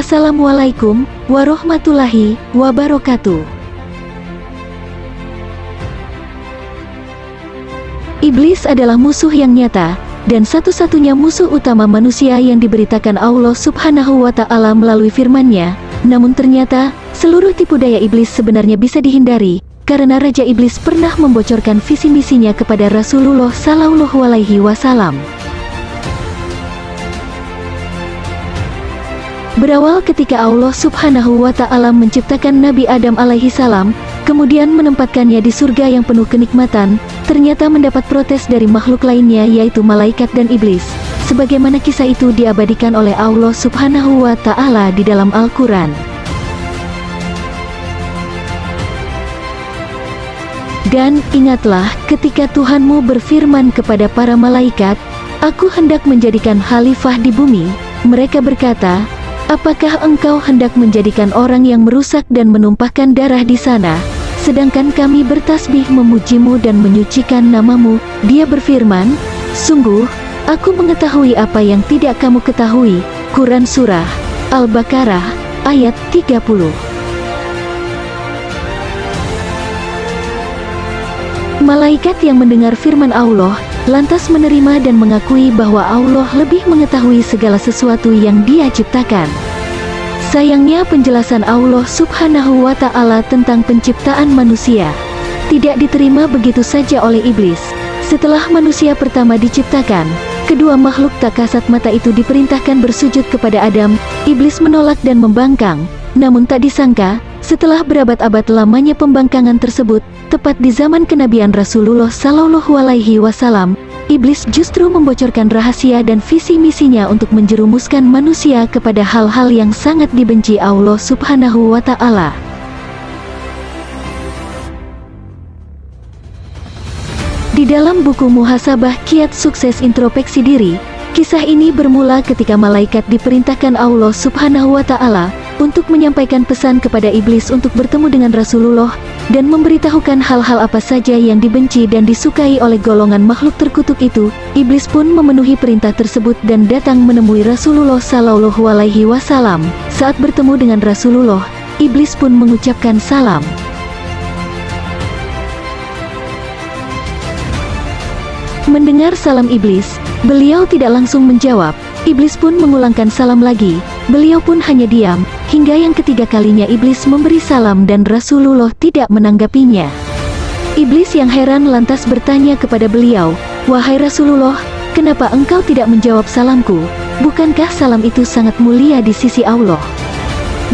Assalamualaikum warahmatullahi wabarakatuh. Iblis adalah musuh yang nyata, dan satu-satunya musuh utama manusia yang diberitakan Allah Subhanahu wa Ta'ala melalui firman-Nya. Namun ternyata, seluruh tipu daya iblis sebenarnya bisa dihindari, karena Raja Iblis pernah membocorkan visi misinya kepada Rasulullah Sallallahu Alaihi Wasallam. Berawal ketika Allah Subhanahu wa Ta'ala menciptakan Nabi Adam alaihi salam, kemudian menempatkannya di surga yang penuh kenikmatan, ternyata mendapat protes dari makhluk lainnya yaitu malaikat dan iblis. Sebagaimana kisah itu diabadikan oleh Allah Subhanahu wa Ta'ala di dalam Al-Quran. Dan ingatlah ketika Tuhanmu berfirman kepada para malaikat, "Aku hendak menjadikan khalifah di bumi." Mereka berkata, "Apakah engkau hendak menjadikan orang yang merusak dan menumpahkan darah di sana, sedangkan kami bertasbih memujimu dan menyucikan namamu?" Dia berfirman, "Sungguh, aku mengetahui apa yang tidak kamu ketahui." Quran Surah Al-Baqarah, ayat 30. Malaikat yang mendengar firman Allah, lantas menerima dan mengakui bahwa Allah lebih mengetahui segala sesuatu yang Dia ciptakan. Sayangnya penjelasan Allah Subhanahu wa Ta'ala tentang penciptaan manusia tidak diterima begitu saja oleh iblis. Setelah manusia pertama diciptakan, kedua makhluk tak kasat mata itu diperintahkan bersujud kepada Adam. Iblis menolak dan membangkang. Namun tak disangka, setelah berabad-abad lamanya pembangkangan tersebut, tepat di zaman kenabian Rasulullah Sallallahu Alaihi Wasallam, iblis justru membocorkan rahasia dan visi misinya untuk menjerumuskan manusia kepada hal-hal yang sangat dibenci Allah Subhanahu wa Ta'ala. Di dalam buku Muhasabah Kiat Sukses Introspeksi Diri, kisah ini bermula ketika malaikat diperintahkan Allah Subhanahu wa Ta'ala untuk menyampaikan pesan kepada iblis untuk bertemu dengan Rasulullah dan memberitahukan hal-hal apa saja yang dibenci dan disukai oleh golongan makhluk terkutuk itu. Iblis pun memenuhi perintah tersebut dan datang menemui Rasulullah Sallallahu Alaihi Wasallam. Saat bertemu dengan Rasulullah, iblis pun mengucapkan salam. Mendengar salam iblis, beliau tidak langsung menjawab. Iblis pun mengulangkan salam lagi. Beliau pun hanya diam, hingga yang ketiga kalinya iblis memberi salam dan Rasulullah tidak menanggapinya. Iblis yang heran lantas bertanya kepada beliau, "Wahai Rasulullah, kenapa engkau tidak menjawab salamku? Bukankah salam itu sangat mulia di sisi Allah?"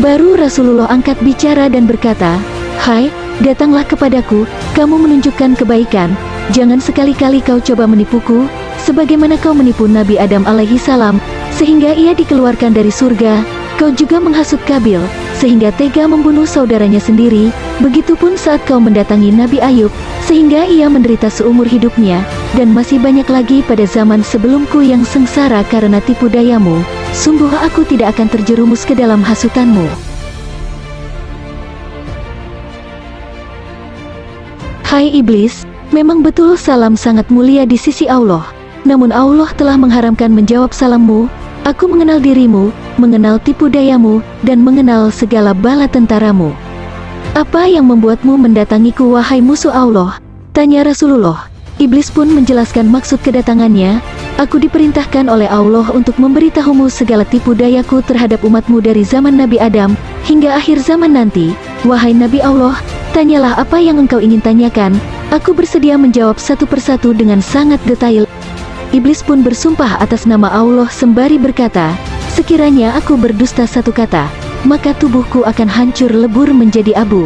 Baru Rasulullah angkat bicara dan berkata, "Hai, datanglah kepadaku, kamu menunjukkan kebaikan. Jangan sekali-kali kau coba menipuku, sebagaimana kau menipu Nabi Adam alaihi salam, sehingga ia dikeluarkan dari surga. Kau juga menghasut Kabil, sehingga tega membunuh saudaranya sendiri. Begitupun saat kau mendatangi Nabi Ayub, sehingga ia menderita seumur hidupnya, dan masih banyak lagi pada zaman sebelumku yang sengsara karena tipu dayamu. Sungguh aku tidak akan terjerumus ke dalam hasutanmu." Hai iblis, memang betul salam sangat mulia di sisi Allah. Namun Allah telah mengharamkan menjawab salammu. Aku mengenal dirimu, mengenal tipu dayamu, dan mengenal segala bala tentaramu. Apa yang membuatmu mendatangiku wahai musuh Allah? Tanya Rasulullah. Iblis pun menjelaskan maksud kedatangannya. Aku diperintahkan oleh Allah untuk memberitahumu segala tipu dayaku terhadap umatmu dari zaman Nabi Adam hingga akhir zaman nanti. Wahai Nabi Allah, tanyalah apa yang engkau ingin tanyakan. Aku bersedia menjawab satu persatu dengan sangat detail. Iblis pun bersumpah atas nama Allah sembari berkata, "Sekiranya aku berdusta satu kata, maka tubuhku akan hancur lebur menjadi abu."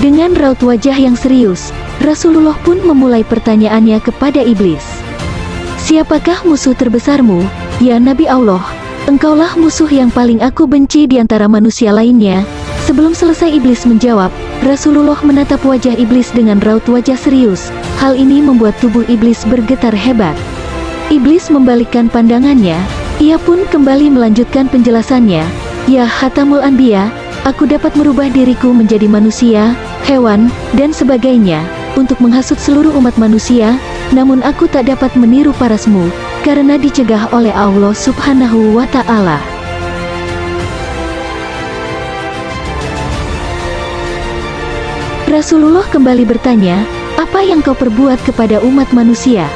Dengan raut wajah yang serius, Rasulullah pun memulai pertanyaannya kepada iblis. "Siapakah musuh terbesarmu, ya Nabi Allah?" "Engkaulah musuh yang paling aku benci di antara manusia lainnya." Sebelum selesai iblis menjawab, Rasulullah menatap wajah iblis dengan raut wajah serius. Hal ini membuat tubuh iblis bergetar hebat. Iblis membalikkan pandangannya. Ia pun kembali melanjutkan penjelasannya. "Ya Khatamul Anbiya, aku dapat merubah diriku menjadi manusia, hewan, dan sebagainya, untuk menghasut seluruh umat manusia, namun aku tak dapat meniru parasmu. karena dicegah oleh Allah Subhanahu wa Ta'ala. Rasulullah kembali bertanya, "Apa yang kau perbuat kepada umat manusia?"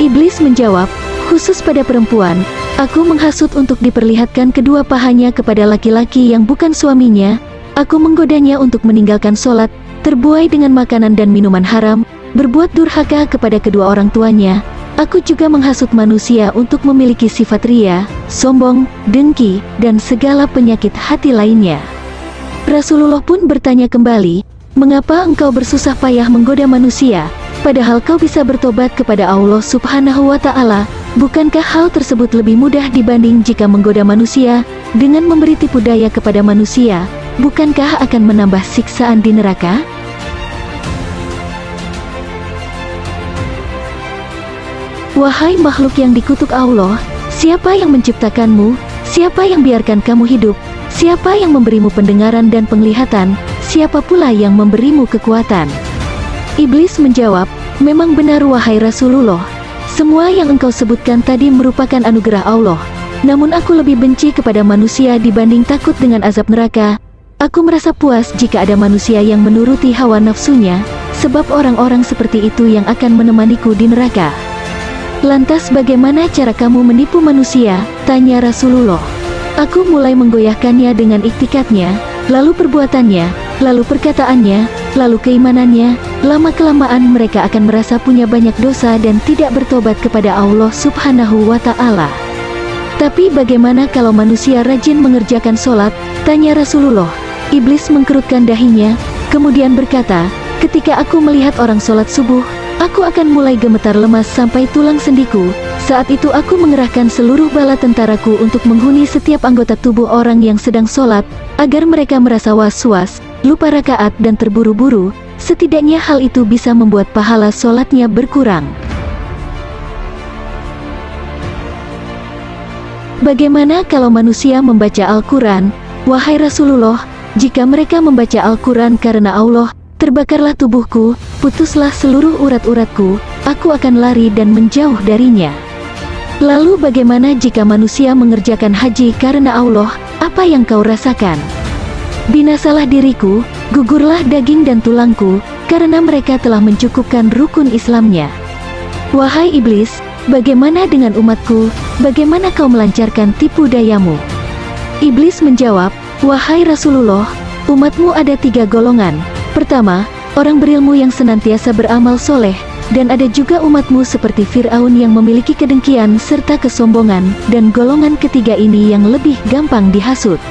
Iblis menjawab, "Khusus pada perempuan, aku menghasut untuk diperlihatkan kedua pahanya kepada laki-laki yang bukan suaminya. Aku menggodanya untuk meninggalkan sholat, terbuai dengan makanan dan minuman haram, berbuat durhaka kepada kedua orang tuanya. Aku juga menghasut manusia untuk memiliki sifat ria, sombong, dengki, dan segala penyakit hati lainnya." Rasulullah pun bertanya kembali, "Mengapa engkau bersusah payah menggoda manusia, padahal kau bisa bertobat kepada Allah Subhanahu wa Ta'ala? Bukankah hal tersebut lebih mudah dibanding jika menggoda manusia dengan memberi tipu daya kepada manusia? Bukankah akan menambah siksaan di neraka?" Wahai makhluk yang dikutuk Allah, siapa yang menciptakanmu? Siapa yang biarkan kamu hidup? Siapa yang memberimu pendengaran dan penglihatan? Siapa pula yang memberimu kekuatan? Iblis menjawab, "Memang benar wahai Rasulullah. Semua yang engkau sebutkan tadi merupakan anugerah Allah. Namun aku lebih benci kepada manusia dibanding takut dengan azab neraka. Aku merasa puas jika ada manusia yang menuruti hawa nafsunya, sebab orang-orang seperti itu yang akan menemaniku di neraka." "Lantas bagaimana cara kamu menipu manusia?" tanya Rasulullah. "Aku mulai menggoyahkannya dengan iktikadnya, lalu perbuatannya, lalu perkataannya, lalu keimanannya. Lama-kelamaan mereka akan merasa punya banyak dosa dan tidak bertobat kepada Allah Subhanahu wa Ta'ala." "Tapi bagaimana kalau manusia rajin mengerjakan sholat?" tanya Rasulullah. Iblis mengkerutkan dahinya, kemudian berkata, "Ketika aku melihat orang sholat subuh, aku akan mulai gemetar lemas sampai tulang sendiku. Saat itu aku mengerahkan seluruh bala tentaraku untuk menghuni setiap anggota tubuh orang yang sedang sholat, agar mereka merasa was-was, lupa rakaat dan terburu-buru. Setidaknya hal itu bisa membuat pahala sholatnya berkurang." "Bagaimana kalau manusia membaca Al-Quran? Wahai Rasulullah, jika mereka membaca Al-Quran karena Allah, terbakarlah tubuhku, putuslah seluruh urat-uratku, aku akan lari dan menjauh darinya. Lalu bagaimana jika manusia mengerjakan haji karena Allah, apa yang kau rasakan? Binasalah diriku, gugurlah daging dan tulangku, karena mereka telah mencukupkan rukun Islamnya. Wahai iblis, bagaimana dengan umatku? Bagaimana kau melancarkan tipu dayamu?" Iblis menjawab, "Wahai Rasulullah, umatmu ada 3 golongan. Pertama, orang berilmu yang senantiasa beramal soleh, dan ada juga umatmu seperti Fir'aun yang memiliki kedengkian serta kesombongan, dan golongan ketiga ini yang lebih gampang dihasut.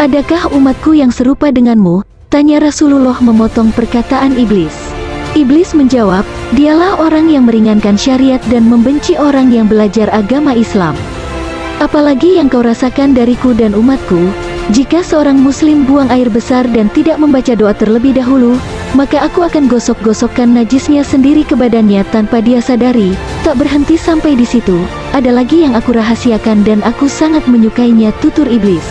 Adakah umatku yang serupa denganmu?" tanya Rasulullah memotong perkataan iblis. Iblis menjawab, "Dialah orang yang meringankan syariat dan membenci orang yang belajar agama Islam. Apalagi yang kau rasakan dariku dan umatku? Jika seorang muslim buang air besar dan tidak membaca doa terlebih dahulu, maka aku akan gosok-gosokkan najisnya sendiri ke badannya tanpa dia sadari." Tak berhenti sampai di situ, "Ada lagi yang aku rahasiakan dan aku sangat menyukainya," tutur iblis.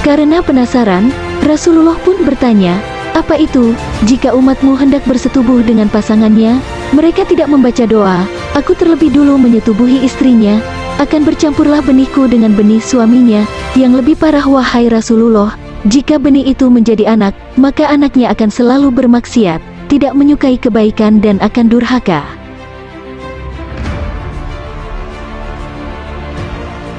Karena penasaran, Rasulullah pun bertanya, "Apa itu?" "Jika umatmu hendak bersetubuh dengan pasangannya, mereka tidak membaca doa. Aku terlebih dulu menyetubuhi istrinya, akan bercampurlah benihku dengan benih suaminya. Yang lebih parah wahai Rasulullah, jika benih itu menjadi anak, maka anaknya akan selalu bermaksiat, tidak menyukai kebaikan dan akan durhaka."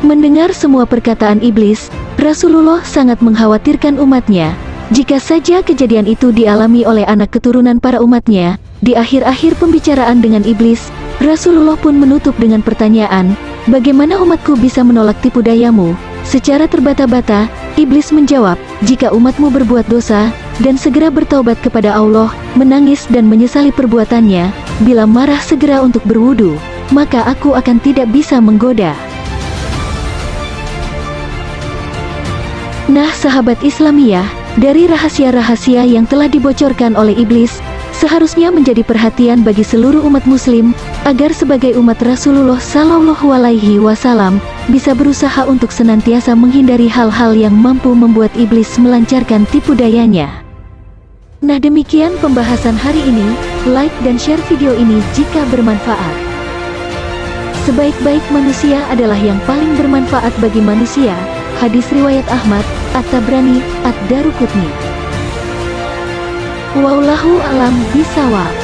Mendengar semua perkataan iblis, Rasulullah sangat mengkhawatirkan umatnya. Jika saja kejadian itu dialami oleh anak keturunan para umatnya, di akhir-akhir pembicaraan dengan iblis, Rasulullah pun menutup dengan pertanyaan, "Bagaimana umatku bisa menolak tipu dayamu?" Secara terbata-bata, iblis menjawab, "Jika umatmu berbuat dosa, dan segera bertaubat kepada Allah, menangis dan menyesali perbuatannya, bila marah segera untuk berwudu, maka aku akan tidak bisa menggoda." Nah sahabat Islamiyah, dari rahasia-rahasia yang telah dibocorkan oleh iblis, seharusnya menjadi perhatian bagi seluruh umat muslim, agar sebagai umat Rasulullah Shallallahu Alaihi Wasallam, bisa berusaha untuk senantiasa menghindari hal-hal yang mampu membuat iblis melancarkan tipu dayanya. Nah demikian pembahasan hari ini, like dan share video ini jika bermanfaat. Sebaik-baik manusia adalah yang paling bermanfaat bagi manusia. Hadis riwayat Ahmad, At-Tabrani, Ad-Daruqutni. Wallahu a'lam bishawab.